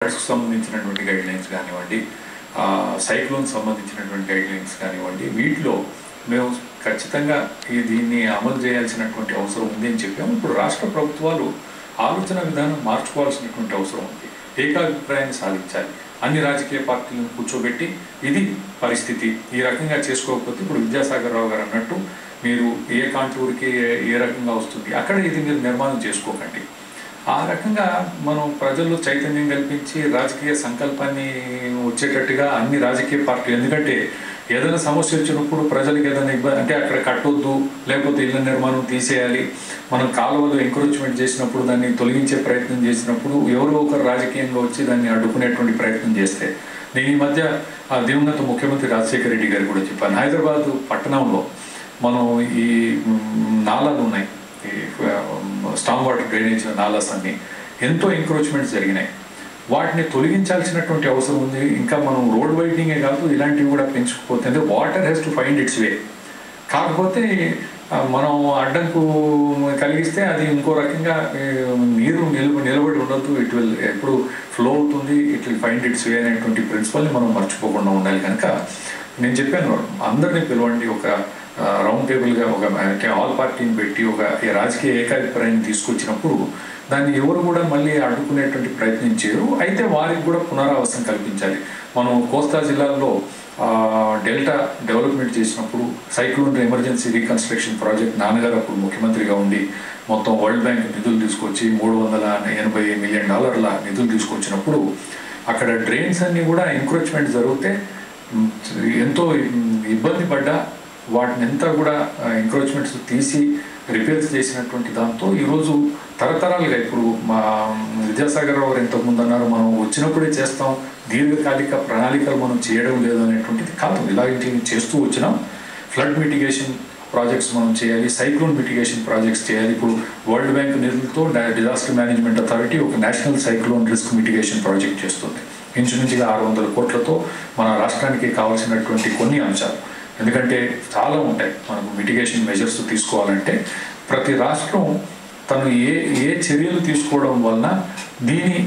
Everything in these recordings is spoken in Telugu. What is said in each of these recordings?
సంబంధించినటువంటి గైడ్లైన్స్ కానివ్వండి, సైక్లోన్ సంబంధించినటువంటి గైడ్లైన్స్ కానివ్వండి, వీటిలో మేము ఖచ్చితంగా దీన్ని అమలు చేయాల్సినటువంటి అవసరం ఉంది అని చెప్పాము. ఇప్పుడు రాష్ట్ర ప్రభుత్వాలు ఆలోచన విధానం మార్చుకోవాల్సినటువంటి అవసరం ఉంది. ఏకాభిప్రాయాన్ని సాధించాలి. అన్ని రాజకీయ పార్టీలను కూర్చోబెట్టి ఇది పరిస్థితి, ఈ రకంగా చేసుకోకపోతే ఇప్పుడు విద్యాసాగర్ రావు గారు అన్నట్టు మీరు ఏ కాంటూర్కి ఏ రకంగా వస్తుంది, అక్కడ ఇది మీరు నిర్మాణం చేసుకోకండి. ఆ రకంగా మనం ప్రజల్లో చైతన్యం కల్పించి రాజకీయ సంకల్పాన్ని వచ్చేటట్టుగా అన్ని రాజకీయ పార్టీలు, ఎందుకంటే ఏదైనా సమస్య వచ్చినప్పుడు ప్రజలకు ఏదైనా ఇబ్బంది అంటే అక్కడ కట్టొద్దు, లేకపోతే ఇళ్ళ నిర్మాణం తీసేయాలి, మనం కాలువలు ఎంకరేజ్మెంట్ చేసినప్పుడు దాన్ని తొలగించే ప్రయత్నం చేసినప్పుడు ఎవరో ఒకరు రాజకీయంగా వచ్చి దాన్ని అడ్డుకునేటువంటి ప్రయత్నం చేస్తే, నేను ఈ మధ్య దివంగత ముఖ్యమంత్రి రాజశేఖర రెడ్డి గారు కూడా చెప్పాను, హైదరాబాద్ పట్టణంలో మనం ఈ నాలాలు ఉన్నాయి, ఈ స్టామ్ వాటర్ డ్రైనేజ్ నాలాస్ అన్ని ఎంతో ఎంక్రోచ్మెంట్స్ జరిగినాయి. వాటిని తొలగించాల్సినటువంటి అవసరం ఉంది. ఇంకా మనం రోడ్ వైడనింగే కాదు, ఇలాంటివి కూడా పెంచుకుపోతే అంటే water has to find its way. కాకపోతే మనం అడ్డంకు కలిగిస్తే అది ఇంకో రకంగా నీరు నిలబడి ఉండొద్దు, ఇట్ విల్ ఎప్పుడు ఫ్లో అవుతుంది, ఇట్ విల్ ఫైండ్ ఇట్స్ వే అనేటువంటి ప్రిన్సిపల్ని మనం మర్చిపోకుండా ఉండాలి. కనుక నేను చెప్పాను, అందరినీ పిలవండి, ఒక రౌండ్ టేబుల్గా ఒక ఆల్ పార్టీని పెట్టి ఒక రాజకీయ ఏకాభిప్రాయాన్ని తీసుకొచ్చినప్పుడు దాన్ని ఎవరు కూడా మళ్ళీ అడ్డుకునేటువంటి ప్రయత్నం చేయరు. అయితే వారికి కూడా పునరావాసం కల్పించాలి. మనం కోస్తా జిల్లాల్లో డెల్టా డెవలప్మెంట్ చేసినప్పుడు సైక్లోన్ ఎమర్జెన్సీ రీకన్స్ట్రక్షన్ ప్రాజెక్ట్ నాన్నగారు అప్పుడు ముఖ్యమంత్రిగా ఉండి మొత్తం వరల్డ్ బ్యాంక్ నిధులు తీసుకొచ్చి $380 మిలియన్ నిధులు తీసుకొచ్చినప్పుడు అక్కడ డ్రైన్స్ అన్నీ కూడా ఎంక్రోచ్మెంట్ జరిగితే ఎంతో ఇబ్బంది పడ్డా వాటిని ఎంత కూడా ఎంక్రోచ్మెంట్స్ తీసి రిపేర్స్ చేసినటువంటి దాంతో ఈరోజు తరతరాలుగా ఇప్పుడు మా విద్యాసాగర్ రావు గారు ఇంతకుముందు అన్నారు, మనం వచ్చినప్పుడే చేస్తాం, దీర్ఘకాలిక ప్రణాళికలు మనం చేయడం లేదు అనేటువంటిది కాదు. ఇలాంటివి చేస్తూ వచ్చినాం. ఫ్లడ్ మిటిగేషన్ ప్రాజెక్ట్స్ మనం చేయాలి, సైక్లోన్ మిటిగేషన్ ప్రాజెక్ట్స్ చేయాలి. ఇప్పుడు వరల్డ్ బ్యాంక్ నిధులతో డిజాస్టర్ మేనేజ్మెంట్ అథారిటీ ఒక national cyclone risk mitigation project చేస్తుంది. ఇంచుమించుగా 600 కోట్లతో మన రాష్ట్రానికి కావాల్సినటువంటి కొన్ని అంశాలు, ఎందుకంటే చాలా ఉంటాయి మనకు మిటిగేషన్ మెజర్స్ తీసుకోవాలంటే, ప్రతి రాష్ట్రం తను ఏ చర్యలు తీసుకోవడం వలన దీని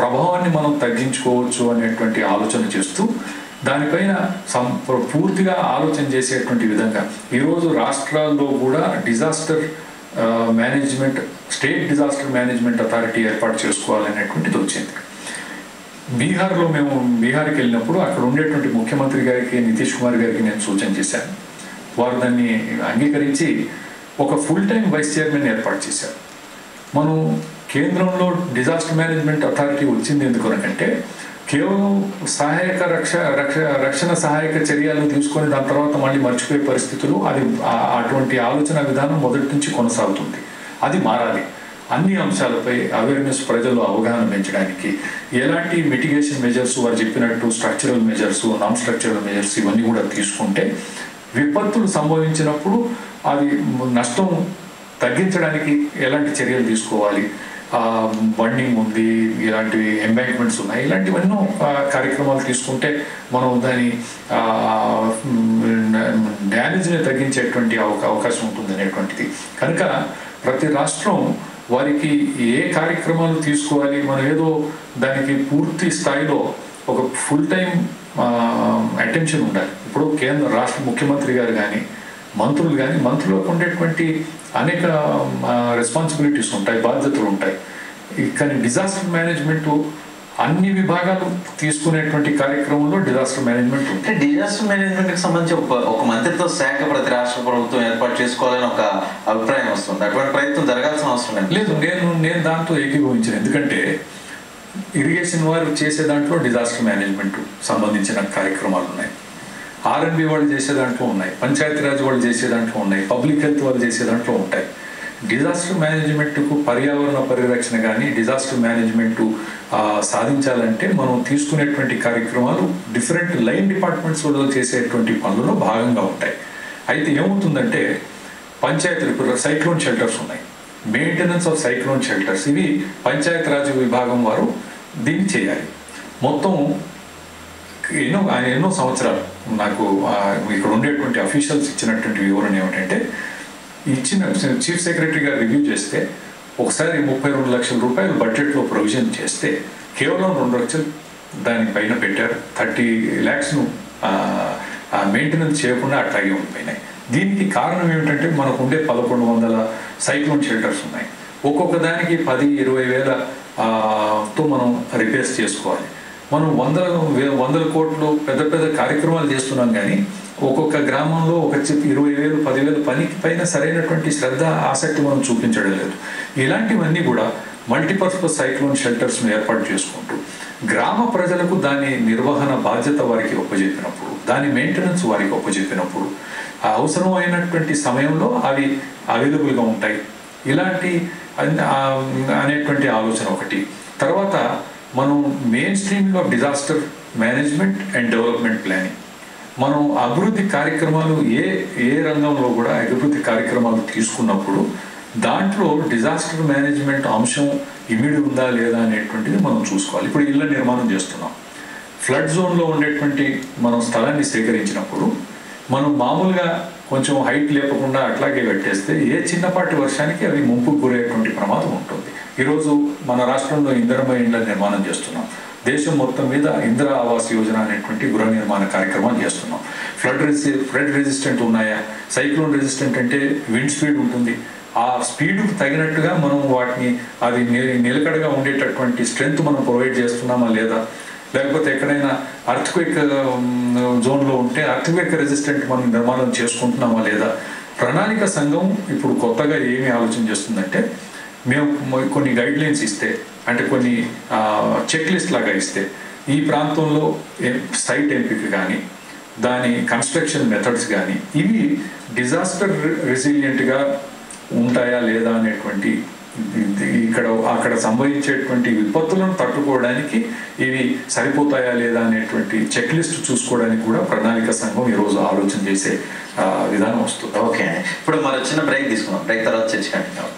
ప్రభావాన్ని మనం తగ్గించుకోవచ్చు అనేటువంటి ఆలోచన చేస్తూ దానిపైన పూర్తిగా ఆలోచన చేసేటువంటి విధంగా ఈరోజు రాష్ట్రాల్లో కూడా disaster management, state disaster management authority ఏర్పాటు చేసుకోవాలనేటువంటిది వచ్చింది. బీహార్లో మేము బీహార్కి వెళ్ళినప్పుడు అక్కడ ఉండేటువంటి ముఖ్యమంత్రి గారికి, నితీష్ కుమార్ గారికి నేను సూచన చేశాను. వారు దాన్ని అంగీకరించి ఒక ఫుల్ టైం వైస్ చైర్మన్ ఏర్పాటు చేశారు. మనం కేంద్రంలో డిజాస్టర్ మేనేజ్మెంట్ అథారిటీ వచ్చింది ఎందుకనంటే కేవలం రక్షణ సహాయక చర్యలు తీసుకొని దాని తర్వాత మళ్ళీ మర్చిపోయే పరిస్థితులు, అది అటువంటి ఆలోచన విధానం మొదటి నుంచి కొనసాగుతుంది. అది మారాలి. అన్ని అంశాలపై అవేర్నెస్, ప్రజల్లో అవగాహన పెంచడానికి ఎలాంటి మిటిగేషన్ మెజర్స్ వారు చెప్పినట్టు structural measures, non structural measures ఇవన్నీ కూడా తీసుకుంటే విపత్తులు సంభవించినప్పుడు అది నష్టం తగ్గించడానికి ఎలాంటి చర్యలు తీసుకోవాలి, బండింగ్ ఉంది, ఇలాంటివి ఎంబాంక్మెంట్స్ ఉన్నాయి, ఇలాంటివన్నీ కార్యక్రమాలు తీసుకుంటే మనం దాని డ్యామేజ్ని తగ్గించేటువంటి అవకాశం ఉంటుంది అనేటువంటిది. కనుక ప్రతి రాష్ట్రం వారికి ఏ కార్యక్రమాలు తీసుకోవాలి, మనం ఏదో దానికి పూర్తి స్థాయిలో ఒక ఫుల్ టైం అటెన్షన్ ఉండాలి. ఇప్పుడు కేంద్ర రాష్ట్ర ముఖ్యమంత్రి గారు కానీ మంత్రులు కానీ, మంత్రులకు ఉండేటువంటి అనేక రెస్పాన్సిబిలిటీస్ ఉంటాయి, బాధ్యతలు ఉంటాయి. కానీ డిజాస్టర్ మేనేజ్మెంట్ అన్ని విభాగాలు తీసుకునేటువంటి కార్యక్రమంలో డిజాస్టర్ మేనేజ్మెంట్ ఉంటుంది. డిజాస్టర్ మేనేజ్మెంట్కి సంబంధించి ఒక మంత్రిత్వ శాఖ ప్రతి రాష్ట్ర ప్రభుత్వం ఏర్పాటు చేసుకోవాలని ఒక అభిప్రాయం వస్తుంది. అటువంటి ప్రయత్నం జరగాల్సిన అవసరం లేదు. నేను దాంతో ఏకీభవించాను. ఎందుకంటే ఇరిగేషన్ వారు చేసే దాంట్లో డిజాస్టర్ మేనేజ్మెంట్ సంబంధించిన కార్యక్రమాలు ఉన్నాయి, ఆర్ఎండ్బి వాళ్ళు చేసే దాంట్లో ఉన్నాయి, పంచాయతీరాజ్ వాళ్ళు చేసే దాంట్లో ఉన్నాయి, పబ్లిక్ హెల్త్ వాళ్ళు చేసే దాంట్లో ఉంటాయి. డిజాస్టర్ మేనేజ్మెంట్కు పర్యావరణ పరిరక్షణ కానీ డిజాస్టర్ మేనేజ్మెంట్ సాధించాలంటే మనం తీసుకునేటువంటి కార్యక్రమాలు డిఫరెంట్ లైన్ డిపార్ట్మెంట్స్ వాళ్ళు చేసేటువంటి పనులలో భాగంగా ఉంటాయి. అయితే ఏమవుతుందంటే పంచాయతీలు, ఇప్పుడు సైక్లోన్ షెల్టర్స్ ఉన్నాయి, మెయింటెనెన్స్ ఆఫ్ సైక్లోన్ షెల్టర్స్, ఇవి పంచాయతీరాజ్ విభాగం వారు దీన్ని చేయాలి. మొత్తం ఎన్నో సంవత్సరాలు నాకు ఇక్కడ ఉండేటువంటి అఫీషియల్స్ ఇచ్చినటువంటి వివరణ ఏమిటంటే, ఇచ్చిన చీఫ్ సెక్రటరీ గారు రివ్యూ చేస్తే ఒకసారి 32 లక్షల రూపాయలు బడ్జెట్లో ప్రొవిజన్ చేస్తే కేవలం 2 లక్షలు దానిపైన పెట్టారు. 30 lakhsను మెయింటెనెన్స్ చేయకుండా అట్లాగే ఉండిపోయినాయి. దీనికి కారణం ఏమిటంటే మనకు ఉండే 1100 సైక్లోన్ షెల్టర్స్ ఉన్నాయి. ఒక్కొక్క దానికి 10-20 వేలతో మనం రిపేర్స్ చేసుకోవాలి. మనం వందల కోట్లు పెద్ద పెద్ద కార్యక్రమాలు చేస్తున్నాం, కానీ ఒక్కొక్క గ్రామంలో ఒక 20,000 10,000 పనికి పైన సరైనటువంటి శ్రద్ధ ఆసక్తి మనం చూపించడం లేదు. ఇలాంటివన్నీ కూడా మల్టీపర్పస్ సైక్లోన్ షెల్టర్స్ను ఏర్పాటు చేసుకుంటూ గ్రామ ప్రజలకు దాని నిర్వహణ బాధ్యత వారికి ఒప్పజెప్పినప్పుడు, దాని మెయింటెనెన్స్ వారికి ఒప్పజెప్పినప్పుడు అవసరం అయినటువంటి సమయంలో అవి అవైలబుల్గా ఉంటాయి. ఇలాంటి అనేటువంటి ఆలోచన ఒకటి. తర్వాత మనం main streaming of disaster management and development planning, మనం అభివృద్ధి కార్యక్రమాలు ఏ రంగంలో కూడా అభివృద్ధి కార్యక్రమాలు తీసుకున్నప్పుడు దాంట్లో డిజాస్టర్ మేనేజ్మెంట్ అంశం ఇమిడి ఉందా లేదా అనేటువంటిది మనం చూసుకోవాలి. ఇప్పుడు ఇళ్ళ నిర్మాణం చేస్తున్నాం, ఫ్లడ్ జోన్లో ఉండేటువంటి మనం స్థలాన్ని సేకరించినప్పుడు మనం మామూలుగా కొంచెం హైట్ లేపకుండా అట్లాగే పెట్టేస్తే ఏ చిన్నపాటి వర్షానికి అవి ముంపుకు గురయ్యేటువంటి ప్రమాదం ఉంటుంది. ఈరోజు మన రాష్ట్రంలో ఇందిరమ్మ ఇండ్ల నిర్మాణం చేస్తున్నాం. దేశం మొత్తం మీద ఇందిరా ఆవాస్ యోజన అనేటువంటి గృహ నిర్మాణ కార్యక్రమాలు చేస్తున్నాం. ఫ్లడ్ రెసిస్టెంట్ ఉన్నాయా? సైక్లోన్ రెసిస్టెంట్ అంటే విండ్ స్పీడ్ ఉంటుంది. ఆ స్పీడ్కు తగినట్టుగా మనం వాటిని అది నిలకడగా ఉండేటటువంటి స్ట్రెంగ్త్ మనం ప్రొవైడ్ చేస్తున్నామా లేదా? లేకపోతే ఎక్కడైనా అర్త్క్వేక్ జోన్లో ఉంటే అర్త్క్వేక్ రెసిస్టెంట్ మనం నిర్మాణం చేసుకుంటున్నామా లేదా? ప్రణాళిక సంఘం ఇప్పుడు కొత్తగా ఏమి ఆలోచన చేస్తుందంటే, మేము కొన్ని గైడ్ లైన్స్ ఇస్తే, అంటే కొన్ని చెక్ లిస్ట్ లాగా ఇస్తే, ఈ ప్రాంతంలో సైట్ ఎంపిక కానీ దాని కన్స్ట్రక్షన్ మెథడ్స్ కానీ ఇవి డిజాస్టర్ రెసిలియంట్గా ఉంటాయా లేదా అనేటువంటి, అక్కడ సంభవించేటువంటి విపత్తులను తట్టుకోవడానికి ఇవి సరిపోతాయా లేదా అనేటువంటి చెక్ లిస్ట్ చూసుకోవడానికి కూడా ప్రణాళిక సంఘం ఈరోజు ఆలోచన చేసే విధానం వస్తుంది. ఓకే, ఇప్పుడు మరి చిన్న బ్రేక్ తీసుకున్నాం. బ్రేక్ తర్వాత చర్చ కంటిన్యూ.